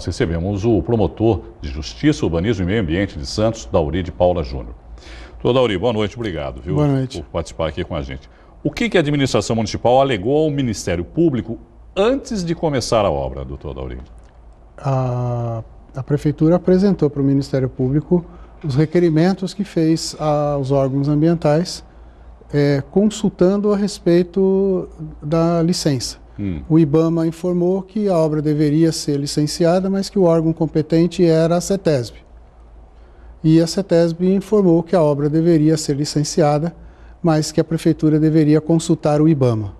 Nós recebemos o promotor de Justiça, Urbanismo e Meio Ambiente de Santos, Dauri de Paula Júnior. Doutor Dauri, boa noite, obrigado, viu, boa noite, por participar aqui com a gente. O que a administração municipal alegou ao Ministério Público antes de começar a obra, doutor Dauri? A Prefeitura apresentou para o Ministério Público os requerimentos que fez aos órgãos ambientais, consultando a respeito da licença. O IBAMA informou que a obra deveria ser licenciada, mas que o órgão competente era a CETESB. E a CETESB informou que a obra deveria ser licenciada, mas que a Prefeitura deveria consultar o IBAMA.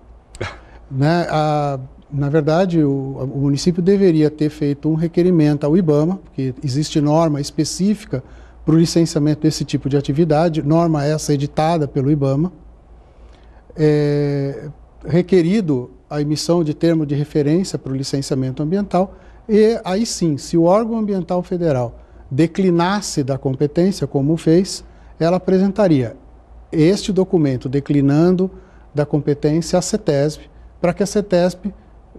Na verdade, o município deveria ter feito um requerimento ao IBAMA, porque existe norma específica para o licenciamento desse tipo de atividade, norma essa editada pelo IBAMA, requerido a emissão de termo de referência para o licenciamento ambiental, e aí sim, se o órgão ambiental federal declinasse da competência, como fez, ela apresentaria este documento declinando da competência à CETESB, para que a CETESB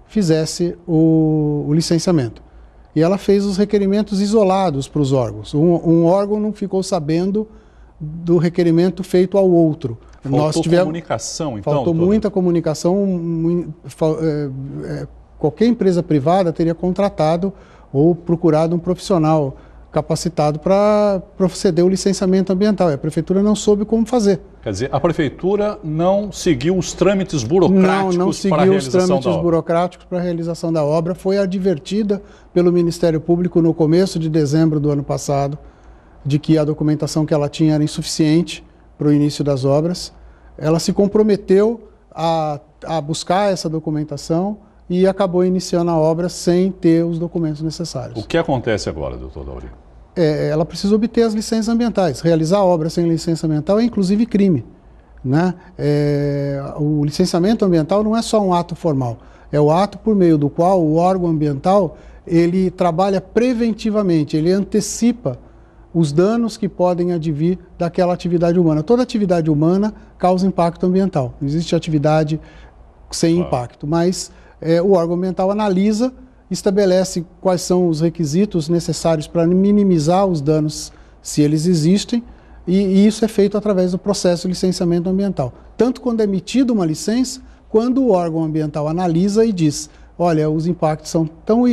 fizesse o licenciamento. E ela fez os requerimentos isolados para os órgãos. Um órgão não ficou sabendo do requerimento feito ao outro. Faltou comunicação, então? Faltou muita comunicação. Qualquer empresa privada teria contratado ou procurado um profissional capacitado para proceder ao licenciamento ambiental. E a Prefeitura não soube como fazer. Quer dizer, a Prefeitura não seguiu os trâmites burocráticos não para a realização da obra? Não seguiu os trâmites burocráticos para a realização da obra. Foi advertida pelo Ministério Público no começo de dezembro do ano passado de que a documentação que ela tinha era insuficiente para o início das obras. Ela se comprometeu a buscar essa documentação e acabou iniciando a obra sem ter os documentos necessários. O que acontece agora, doutor Dauri? Ela precisa obter as licenças ambientais. Realizar a obra sem licença ambiental é inclusive crime, né? O licenciamento ambiental não é só um ato formal, é o ato por meio do qual o órgão ambiental ele trabalha preventivamente, ele antecipa os danos que podem advir daquela atividade humana. Toda atividade humana causa impacto ambiental. Não existe atividade sem impacto, mas o órgão ambiental analisa, estabelece quais são os requisitos necessários para minimizar os danos, se eles existem, e isso é feito através do processo de licenciamento ambiental. Tanto quando é emitida uma licença, quando o órgão ambiental analisa e diz, olha, os impactos são tão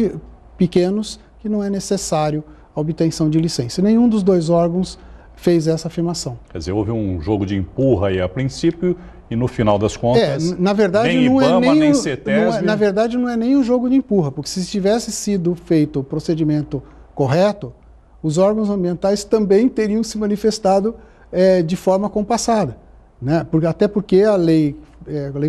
pequenos que não é necessário a obtenção de licença. Nenhum dos dois órgãos fez essa afirmação. Quer dizer, houve um jogo de empurra aí a princípio e no final das contas, na verdade, nem não IBAMA, é nem CETESB... Na verdade, não é nem um jogo de empurra, porque se tivesse sido feito o procedimento correto, os órgãos ambientais também teriam se manifestado de forma compassada, né? Até porque a lei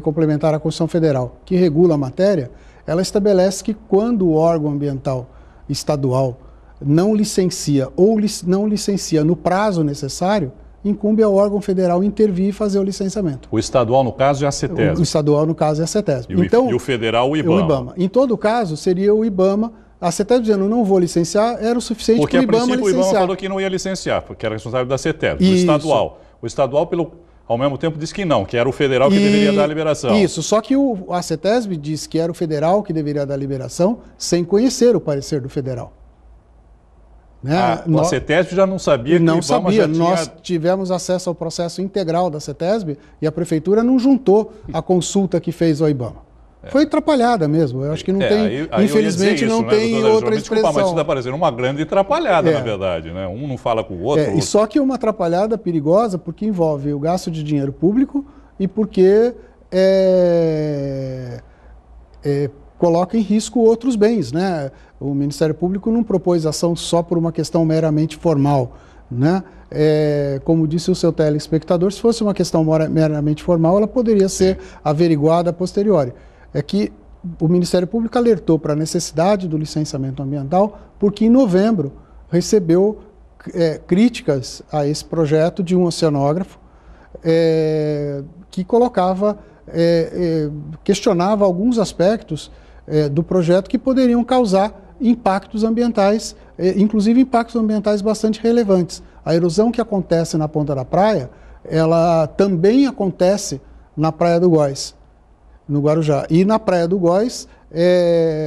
complementar à Constituição Federal, que regula a matéria, ela estabelece que quando o órgão ambiental estadual não licencia ou não licencia no prazo necessário, incumbe ao órgão federal intervir e fazer o licenciamento. O estadual, no caso, é a CETESB. O estadual, no caso, é a CETESB. E o federal, o IBAMA. O IBAMA. Em todo caso, seria o IBAMA. A CETESB dizendo não vou licenciar, era o suficiente para o IBAMA licenciar. Porque, a princípio, o IBAMA falou que não ia licenciar, porque era responsável da CETESB, do estadual. O estadual, ao mesmo tempo, disse que não, que era o federal que deveria dar a liberação. Isso, só que a CETESB disse que era o federal que deveria dar a liberação, sem conhecer o parecer do federal. A CETESB já não sabia que o IBAMA sabia. Já tinha... Nós tivemos acesso ao processo integral da CETESB e a Prefeitura não juntou a consulta que fez ao IBAMA. Foi atrapalhada mesmo. Eu acho que não tem, infelizmente, não tem outra expressão. Desculpa, mas isso está parecendo uma grande atrapalhada, na verdade, né? Um não fala com o outro. E só que uma atrapalhada perigosa porque envolve o gasto de dinheiro público e porque coloca em risco outros bens, né? O Ministério Público não propôs ação só por uma questão meramente formal, né? Como disse o seu telespectador, se fosse uma questão meramente formal, ela poderia ser averiguada a posteriori. É que o Ministério Público alertou para a necessidade do licenciamento ambiental porque em novembro recebeu críticas a esse projeto de um oceanógrafo que questionava alguns aspectos do projeto que poderiam causar impactos ambientais, inclusive impactos ambientais bastante relevantes. A erosão que acontece na ponta da praia, ela também acontece na Praia do Góis, no Guarujá. E na Praia do Góis,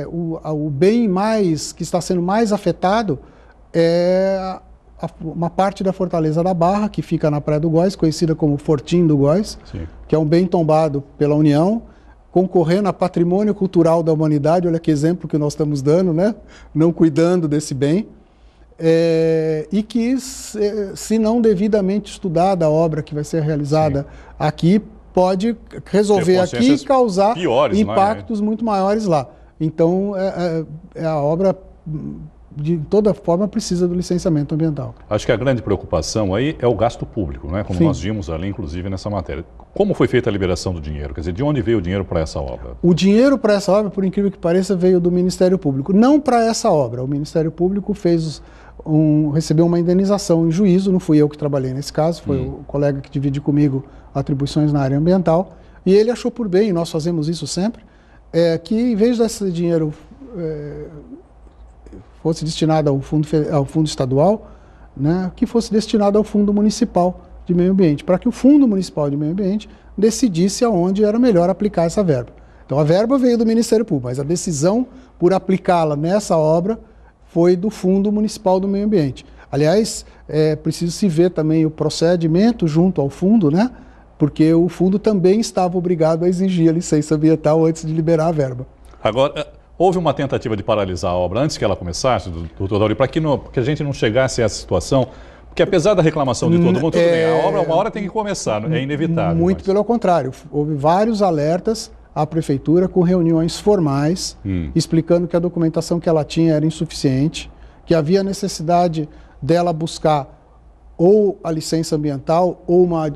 o bem mais que está sendo mais afetado é uma parte da Fortaleza da Barra, que fica na Praia do Góis, conhecida como Fortim do Góis, que é um bem tombado pela União, concorrendo a patrimônio cultural da humanidade. Olha que exemplo que nós estamos dando, né? Não cuidando desse bem. E que, se não devidamente estudada a obra que vai ser realizada aqui, pode resolver aqui e causar impactos muito maiores lá. Então, a obra, de toda forma, precisa do licenciamento ambiental. Acho que a grande preocupação aí é o gasto público, né? Como nós vimos ali, inclusive, nessa matéria. Como foi feita a liberação do dinheiro? Quer dizer, de onde veio o dinheiro para essa obra? O dinheiro para essa obra, por incrível que pareça, veio do Ministério Público. Não para essa obra. O Ministério Público recebeu uma indenização em juízo, não fui eu que trabalhei nesse caso, foi o colega que divide comigo atribuições na área ambiental, e ele achou por bem, e nós fazemos isso sempre, que em vez desse dinheiro fosse destinado ao fundo estadual, né, que fosse destinado ao Fundo Municipal de Meio Ambiente, para que o Fundo Municipal de Meio Ambiente decidisse aonde era melhor aplicar essa verba. Então a verba veio do Ministério Público, mas a decisão por aplicá-la nessa obra foi do Fundo Municipal do Meio Ambiente. Aliás, preciso se ver também o procedimento junto ao fundo, né? Porque o fundo também estava obrigado a exigir a licença ambiental antes de liberar a verba. Agora, houve uma tentativa de paralisar a obra antes que ela começasse, doutor Dauri, para que a gente não chegasse a essa situação, porque apesar da reclamação de todo mundo, tudo bem, a obra uma hora tem que começar, é inevitável. Muito pelo contrário, houve vários alertas à prefeitura com reuniões formais, explicando que a documentação que ela tinha era insuficiente, que havia necessidade dela buscar ou a licença ambiental ou uma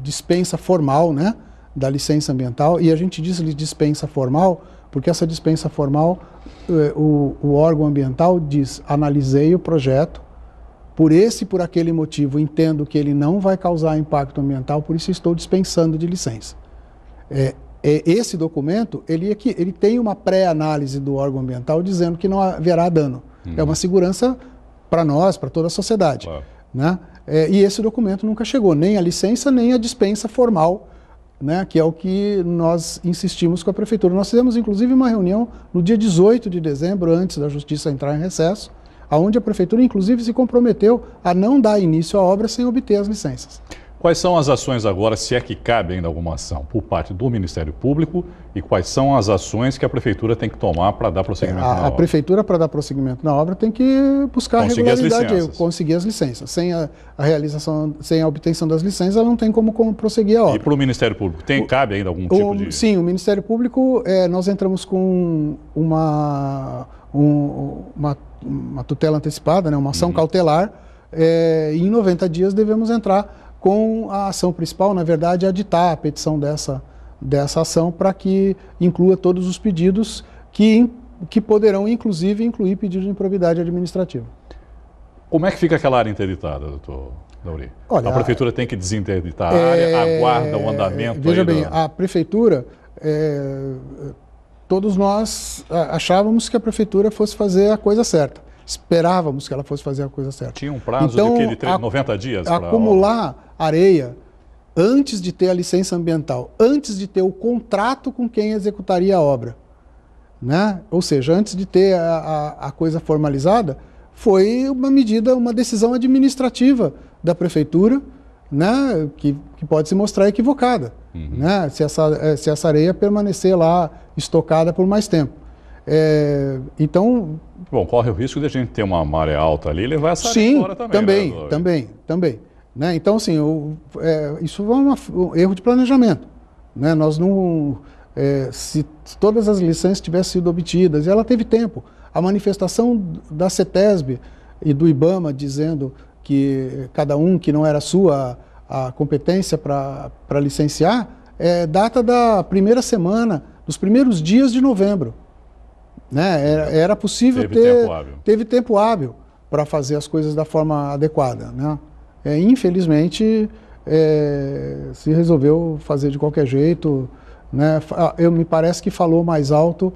dispensa formal, né, da licença ambiental. E a gente diz dispensa formal porque essa dispensa formal, o órgão ambiental diz: analisei o projeto, por esse e por aquele motivo entendo que ele não vai causar impacto ambiental, por isso estou dispensando de licença. Esse documento, ele tem uma pré-análise do órgão ambiental dizendo que não haverá dano. É uma segurança para nós, para toda a sociedade. Claro. Né? E esse documento nunca chegou, nem a licença, nem a dispensa formal, né? Que é o que nós insistimos com a prefeitura. Nós fizemos, inclusive, uma reunião no dia 18 de dezembro, antes da Justiça entrar em recesso, onde a prefeitura, inclusive, se comprometeu a não dar início à obra sem obter as licenças. Quais são as ações agora, se é que cabe ainda alguma ação, por parte do Ministério Público, e quais são as ações que a Prefeitura tem que tomar para dar prosseguimento na obra? A Prefeitura, para dar prosseguimento na obra, tem que buscar regularidade, conseguir as licenças. Sem a obtenção das licenças, ela não tem como prosseguir a obra. E para o Ministério Público, cabe ainda algum tipo de... Sim, o Ministério Público, nós entramos com uma tutela antecipada, né, uma ação cautelar, e em 90 dias devemos entrar com a ação principal, na verdade, aditar a petição dessa ação para que inclua todos os pedidos que poderão, inclusive, incluir pedido de improbidade administrativa. Como é que fica aquela área interditada, doutor Dauri? Olha, a Prefeitura tem que desinterditar a área, aguarda o andamento... Veja bem, a Prefeitura, todos nós achávamos que a Prefeitura fosse fazer a coisa certa. Esperávamos que ela fosse fazer a coisa certa. Tinha um prazo de 90 dias? Acumular areia antes de ter a licença ambiental, antes de ter o contrato com quem executaria a obra, né? Ou seja, antes de ter a coisa formalizada, foi uma decisão administrativa da Prefeitura, né? Que pode se mostrar equivocada, né? Se essa areia permanecer lá estocada por mais tempo. Então... Bom, corre o risco de a gente ter uma maré alta ali e levar essa área embora também. Também. Né? Então, assim, isso é um erro de planejamento. Né? Nós não... se todas as licenças tivessem sido obtidas, e ela teve tempo. A manifestação da CETESB e do IBAMA dizendo que cada um que não era sua a competência para licenciar, data da primeira semana, dos primeiros dias de novembro. Né? Era possível teve tempo hábil para fazer as coisas da forma adequada. Né? Infelizmente, se resolveu fazer de qualquer jeito. Né? Me parece que falou mais alto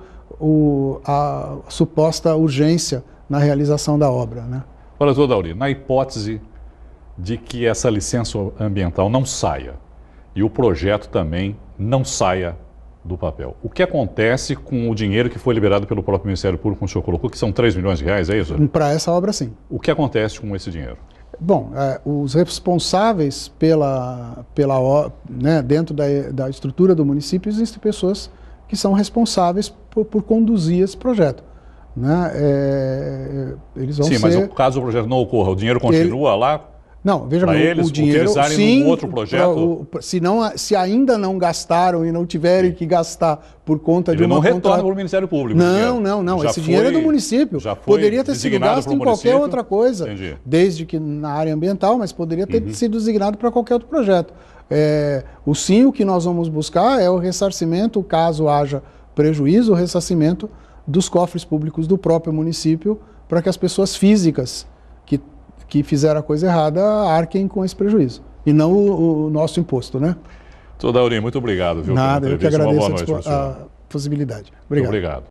a suposta urgência na realização da obra. Né? Olha, doutor Dauri, na hipótese de que essa licença ambiental não saia e o projeto também não saia do papel. O que acontece com o dinheiro que foi liberado pelo próprio Ministério Público, como o senhor colocou, que são 3 milhões de reais, é isso? Para essa obra, sim. O que acontece com esse dinheiro? Bom, os responsáveis né, dentro da estrutura do município, existem pessoas que são responsáveis por conduzir esse projeto. Né? Eles vão Sim, mas caso o projeto não ocorra, o dinheiro continua lá? Não, veja bem, eles o dinheiro, utilizarem sim, num outro projeto? Se ainda não gastaram e não tiverem que gastar por conta de uma Ele não retorna para o Ministério Público. Não. Esse dinheiro é do município. Poderia ter sido gasto em qualquer outra coisa. Entendi. Desde que na área ambiental, mas poderia ter sido designado para qualquer outro projeto. O que nós vamos buscar é o ressarcimento, caso haja prejuízo, o ressarcimento dos cofres públicos do próprio município, para que as pessoas físicas que fizeram a coisa errada arquem com esse prejuízo, e não o nosso imposto, né? Doutor Daurim, muito obrigado. Viu, Nada, eu que agradeço a possibilidade. Obrigado. Muito obrigado.